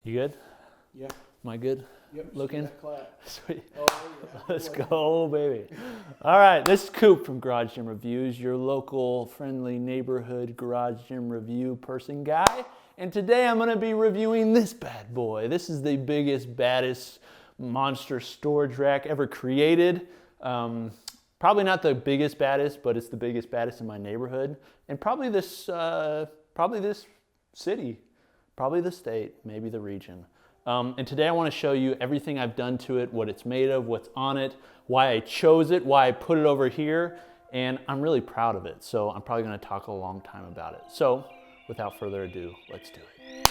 You good? Yeah. Am I good? Yep. Looking? Clap. Sweet. Oh, yeah. Let's go, baby. All right, this is Coop from Garage Gym Reviews, your local friendly neighborhood garage gym review person guy. And today I'm gonna be reviewing this bad boy. This is the biggest, baddest monster storage rack ever created. Probably not the biggest, baddest, but it's the biggest, baddest in my neighborhood. And probably this city, probably the state, maybe the region. And today I want to show you everything I've done to it, what it's made of, what's on it, why I chose it, why I put it over here, and I'm really proud of it. So I'm probably going to talk a long time about it. So without further ado, let's do it.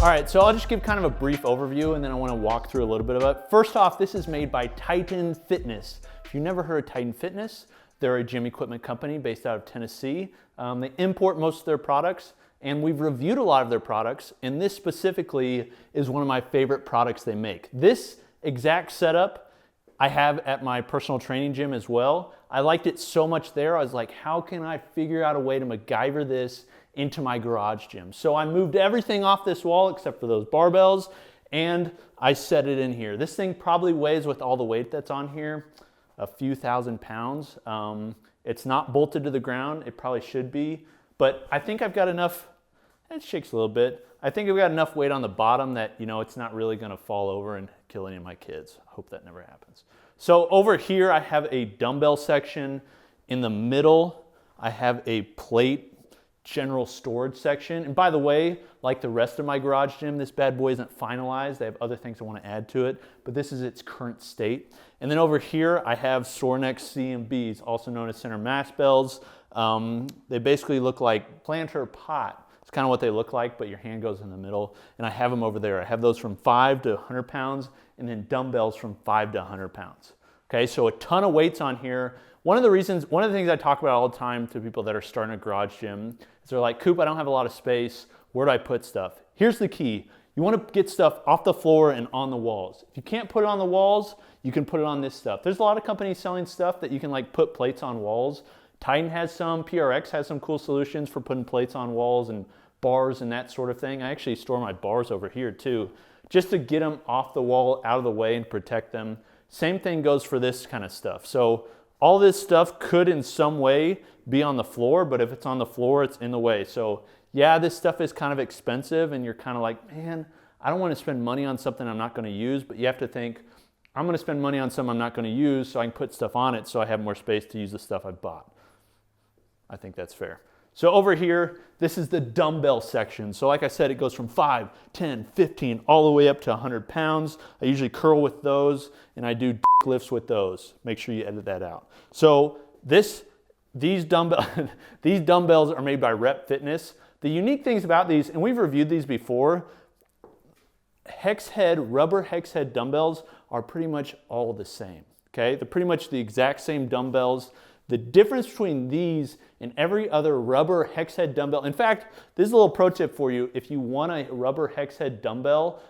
All right, so I'll just give kind of a brief overview and then I want to walk through a little bit of it. First off, this is made by Titan Fitness. If you've never heard of Titan Fitness, they're a gym equipment company based out of Tennessee. They import most of their products, and we've reviewed a lot of their products, and this specifically is one of my favorite products they make. This exact setup I have at my personal training gym as well. I liked it so much there, I was like, how can I figure out a way to MacGyver this into my garage gym? So I moved everything off this wall except for those barbells, and I set it in here. This thing probably weighs, with all the weight that's on here, a few thousand pounds. It's not bolted to the ground. It probably should be, but I think I've got enough. It shakes a little bit. I think I've got enough weight on the bottom that, you know, it's not really gonna fall over and kill any of my kids. I hope that never happens. So over here, I have a dumbbell section. In the middle, I have a plate general storage section. And by the way, like the rest of my garage gym, this bad boy isn't finalized. I have other things I want to add to it, but this is its current state. And then over here, I have Sorenex CMBs, also known as center mass bells. They basically look like planter pot. It's kind of what they look like, but your hand goes in the middle. And I have them over there. I have those from 5 to 100 pounds, and then dumbbells from 5 to 100 pounds. Okay, so a ton of weights on here. One of the things I talk about all the time to people that are starting a garage gym is they're like, Coop, I don't have a lot of space. Where do I put stuff? Here's the key. You want to get stuff off the floor and on the walls. If you can't put it on the walls, you can put it on this stuff. There's a lot of companies selling stuff that you can like put plates on walls. Titan has some, PRX has some cool solutions for putting plates on walls and bars and that sort of thing. I actually store my bars over here too, just to get them off the wall, out of the way, and protect them. Same thing goes for this kind of stuff. So all this stuff could in some way be on the floor, but if it's on the floor, it's in the way. So yeah, this stuff is kind of expensive and you're kind of like, man, I don't want to spend money on something I'm not going to use, but you have to think, I'm going to spend money on something I'm not going to use so I can put stuff on it so I have more space to use the stuff I bought. I think that's fair. So over here, this is the dumbbell section. So like I said, it goes from 5, 10, 15, all the way up to 100 pounds. I usually curl with those and I do lifts with those. Make sure you edit that out. So these dumbbells are made by Rep Fitness. The unique things about these, and we've reviewed these before, rubber hex head dumbbells are pretty much all the same. Okay, they're pretty much the exact same dumbbells. The difference between these and every other rubber hex head dumbbell, in fact, this is a little pro tip for you. If you want a rubber hex head dumbbell,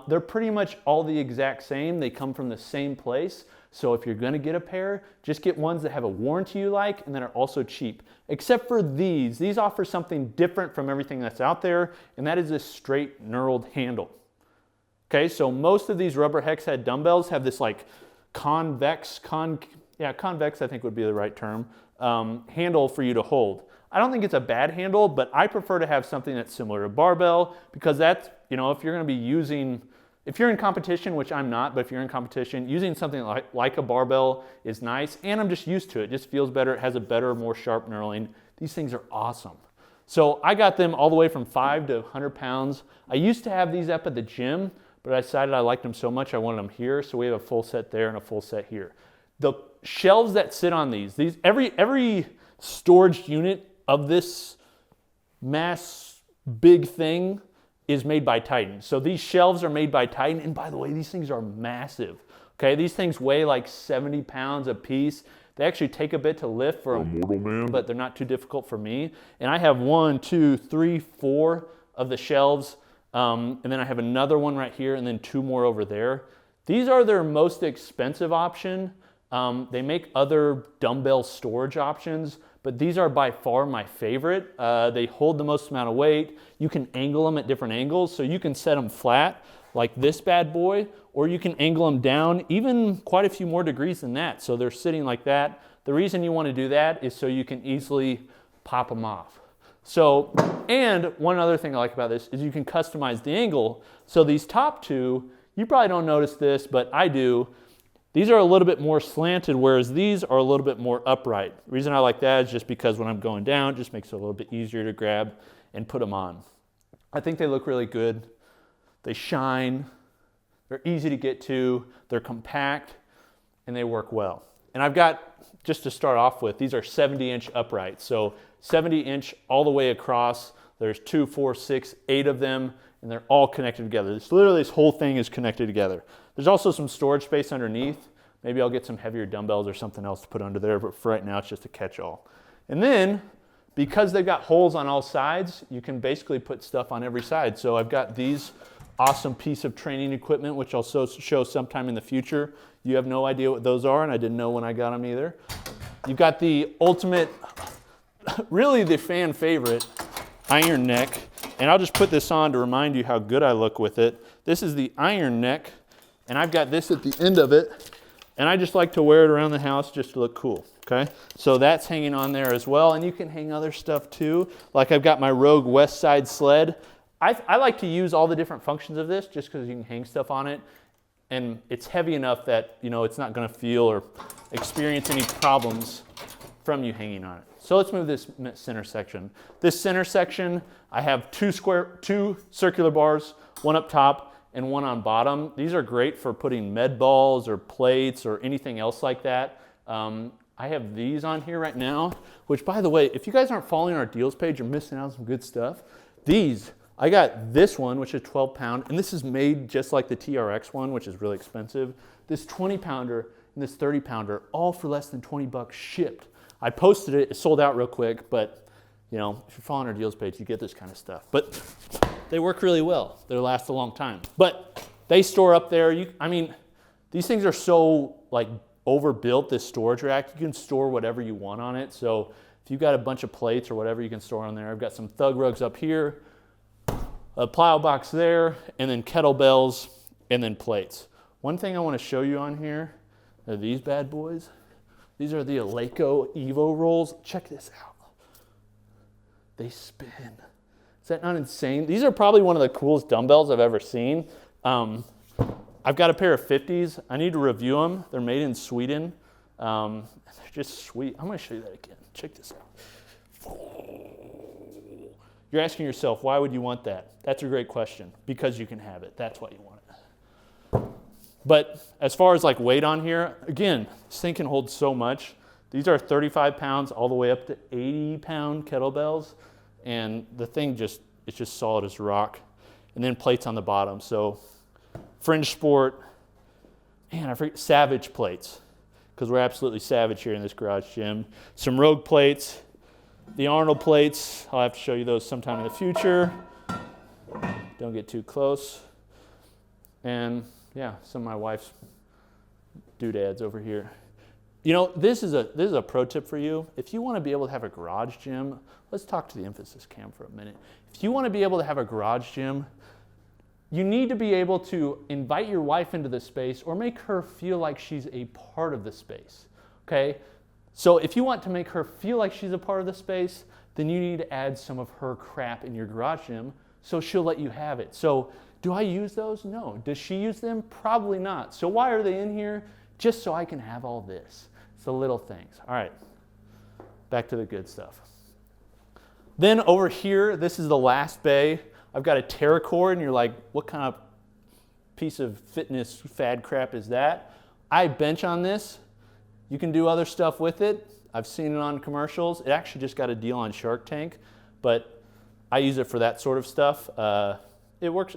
they're pretty much all the exact same. They come from the same place. So if you're gonna get a pair, just get ones that have a warranty you like and that are also cheap. Except for these offer something different from everything that's out there, and that is this straight knurled handle. Okay, so most of these rubber hex head dumbbells have this like convex I think would be the right term, handle for you to hold. I don't think it's a bad handle, but I prefer to have something that's similar to barbell because that's, you know, if you're going to be using, if you're in competition, which I'm not, but if you're in competition, using something like a barbell is nice, and I'm just used to it. It just feels better. It has a better, more sharp knurling. These things are awesome. So I got them all the way from 5 to 100 pounds. I used to have these up at the gym, but I decided I liked them so much I wanted them here, so we have a full set there and a full set here. The shelves that sit on these every storage unit of this mass big thing is made by Titan. So these shelves are made by Titan, and by the way, these things are massive. Okay, these things weigh like 70 pounds a piece. They actually take a bit to lift for a mortal man, but they're not too difficult for me. And I have 1, 2, 3, 4 of the shelves, and then I have another one right here, and then 2 more over there. These are their most expensive option. They make other dumbbell storage options, but these are by far my favorite. They hold the most amount of weight. You can angle them at different angles, so you can set them flat like this bad boy, or you can angle them down even quite a few more degrees than that. So they're sitting like that. The reason you want to do that is so you can easily pop them off. So, and one other thing I like about this is you can customize the angle. So these top two, you probably don't notice this, but I do. These are a little bit more slanted, whereas these are a little bit more upright. The reason I like that is just because when I'm going down, it just makes it a little bit easier to grab and put them on. I think they look really good. They shine, they're easy to get to, they're compact, and they work well. And I've got, just to start off with, these are 70-inch uprights. So 70-inch all the way across. There's 2, 4, 6, 8 of them, and they're all connected together. This whole thing is connected together. There's also some storage space underneath. Maybe I'll get some heavier dumbbells or something else to put under there, but for right now, it's just a catch-all. And then, because they've got holes on all sides, you can basically put stuff on every side. So I've got these awesome piece of training equipment, which I'll show sometime in the future. You have no idea what those are, and I didn't know when I got them either. You've got the ultimate, really the fan favorite, iron neck. And I'll just put this on to remind you how good I look with it. This is the iron neck, and I've got this at the end of it, and I just like to wear it around the house just to look cool, okay? So that's hanging on there as well, and you can hang other stuff too. Like I've got my Rogue West Side sled. I like to use all the different functions of this just because you can hang stuff on it, and it's heavy enough that, you know, it's not gonna feel or experience any problems from you hanging on it. So let's move this center section. This center section, I have two circular bars, one up top and one on bottom. These are great for putting med balls or plates or anything else like that. I have these on here right now, which, by the way, if you guys aren't following our deals page, you're missing out on some good stuff. These, I got this one, which is 12-pound, and this is made just like the TRX one, which is really expensive. This 20-pounder and this 30-pounder, all for less than 20 bucks shipped. I posted it, it sold out real quick, but you know, if you're following our deals page, you get this kind of stuff. But they work really well. They last a long time. But they store up there. I mean, these things are so like overbuilt, this storage rack. You can store whatever you want on it. So if you've got a bunch of plates or whatever, you can store on there. I've got some thug rugs up here, a plyo box there, and then kettlebells, and then plates. One thing I want to show you on here are these bad boys. These are the Eleiko Evo rolls. Check this out. They spin. Is that not insane? These are probably one of the coolest dumbbells I've ever seen. I've got a pair of 50s. I need to review them. They're made in Sweden. They're just sweet. I'm going to show you that again. Check this out. You're asking yourself, why would you want that? That's a great question. Because you can have it. That's why you want it. But as far as like weight on here, again, this thing can hold so much. These are 35 pounds all the way up to 80-pound kettlebells. And the thing it's just solid as rock. And then plates on the bottom. So Fringe Sport, man, I forget, Savage plates. Because we're absolutely savage here in this garage gym. Some Rogue plates, the Arnold plates. I'll have to show you those sometime in the future. Don't get too close. And yeah, some of my wife's doodads over here. You know, this is a pro tip for you. If you want to be able to have a garage gym, let's talk to the emphasis cam for a minute. If you want to be able to have a garage gym, you need to be able to invite your wife into the space or make her feel like she's a part of the space, okay? So if you want to make her feel like she's a part of the space, then you need to add some of her crap in your garage gym so she'll let you have it. So do I use those? No. Does she use them? Probably not. So why are they in here? Just so I can have all this. It's the little things. All right, back to the good stuff. Then over here, this is the last bay. I've got a TerraCore, and you're like, what kind of piece of fitness fad crap is that? I bench on this. You can do other stuff with it. I've seen it on commercials. It actually just got a deal on Shark Tank, but I use it for that sort of stuff. It works.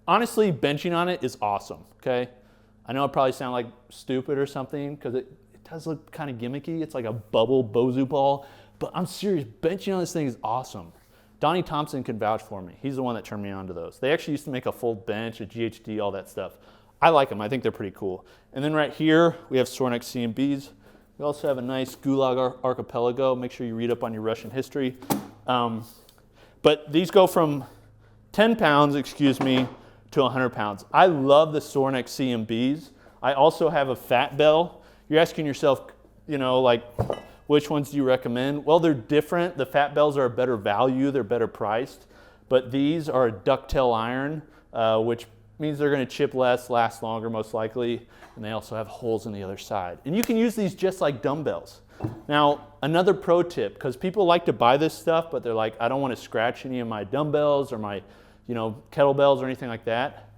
Honestly, benching on it is awesome, okay? I know I probably sound like stupid or something because it does look kind of gimmicky. It's like a bubble Bozu ball, but I'm serious. Benching on this thing is awesome. Donnie Thompson can vouch for me. He's the one that turned me on to those. They actually used to make a full bench, a GHD, all that stuff. I like them. I think they're pretty cool. And then right here, we have Sornex CMBs. We also have a nice Gulag archipelago. Make sure you read up on your Russian history. But these go from 10 pounds, to 100 pounds. I love the Soreneck CMBs. I also have a fat bell. You're asking yourself, you know, like, which ones do you recommend? Well, they're different. The fat bells are a better value. They're better priced. But these are a ducktail iron, which means they're going to chip less, last longer most likely, and they also have holes on the other side. And you can use these just like dumbbells. Now, another pro tip, because people like to buy this stuff, but they're like, I don't want to scratch any of my dumbbells or my, you know, kettlebells or anything like that.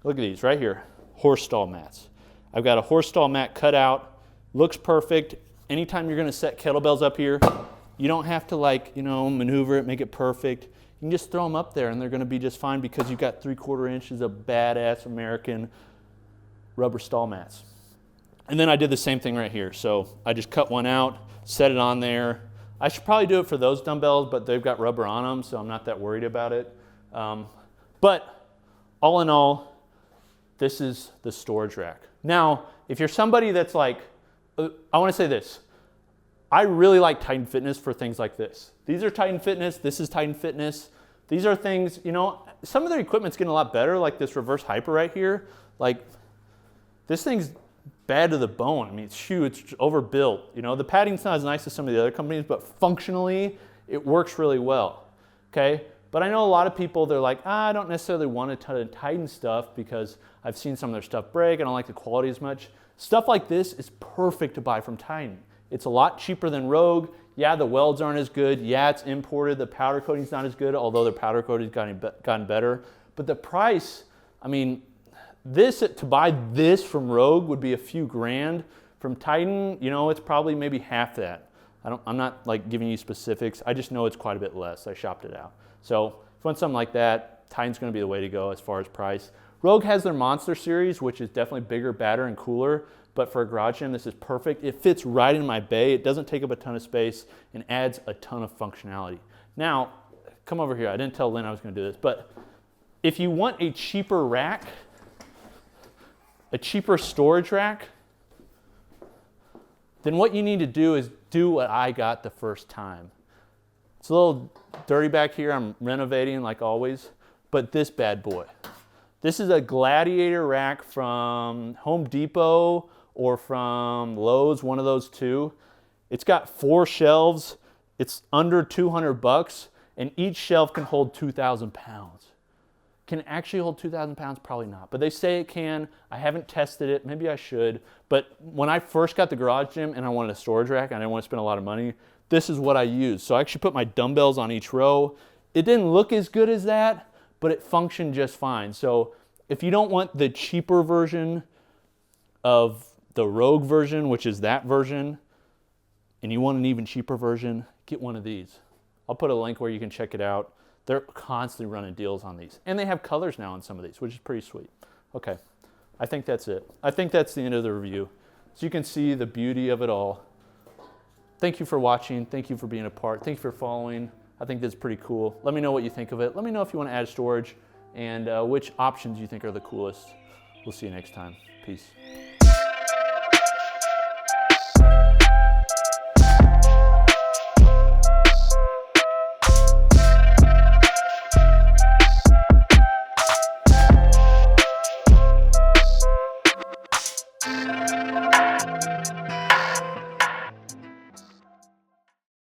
Look at these right here, horse stall mats. I've got a horse stall mat cut out, looks perfect. Anytime you're going to set kettlebells up here, you don't have to, like, you know, maneuver it, make it perfect. You can just throw them up there and they're going to be just fine because you've got 3/4 inches of badass American rubber stall mats. And then I did the same thing right here. So I just cut one out, set it on there. I should probably do it for those dumbbells, but they've got rubber on them, so I'm not that worried about it. But all in all, this is the storage rack. Now, if you're somebody that's like, I want to say this. I really like Titan Fitness for things like this. These are Titan Fitness. This is Titan Fitness. These are things, you know, some of their equipment's getting a lot better, like this reverse hyper right here. Like, this thing's bad to the bone. I mean, it's huge, it's overbuilt. You know, the padding's not as nice as some of the other companies, but functionally, it works really well, okay? But I know a lot of people, they're like, I don't necessarily want a ton of Titan stuff because I've seen some of their stuff break. I don't like the quality as much. Stuff like this is perfect to buy from Titan. It's a lot cheaper than Rogue. Yeah, the welds aren't as good. Yeah, it's imported. The powder coating's not as good, although their powder coating's gotten better. But the price, I mean, to buy this from Rogue would be a few grand. From Titan, you know, it's probably maybe half that. I'm not like giving you specifics. I just know it's quite a bit less. I shopped it out. So if you want something like that, Titan's going to be the way to go as far as price. Rogue has their Monster series, which is definitely bigger, badder, and cooler. But for a garage gym, this is perfect. It fits right in my bay. It doesn't take up a ton of space and adds a ton of functionality. Now, come over here. I didn't tell Lynn I was going to do this, but if you want a cheaper rack, a cheaper storage rack, then what you need to do is do what I got the first time. It's a little dirty back here. I'm renovating like always, but this bad boy. This is a Gladiator rack from Home Depot or from Lowe's, one of those two. It's got 4 shelves. It's under 200 bucks, and each shelf can hold 2,000 pounds. Can it actually hold 2,000 pounds? Probably not, but they say it can. I haven't tested it. Maybe I should. But when I first got the garage gym and I wanted a storage rack and I didn't want to spend a lot of money, this is what I used. So I actually put my dumbbells on each row. It didn't look as good as that, but it functioned just fine. So if you don't want the cheaper version of the Rogue version, which is that version, and you want an even cheaper version, get one of these. I'll put a link where you can check it out. They're constantly running deals on these. And they have colors now on some of these, which is pretty sweet. Okay, I think that's it. I think that's the end of the review. So you can see the beauty of it all. Thank you for watching. Thank you for being a part. Thank you for following. I think that's pretty cool. Let me know what you think of it. Let me know if you want to add storage and which options you think are the coolest. We'll see you next time. Peace.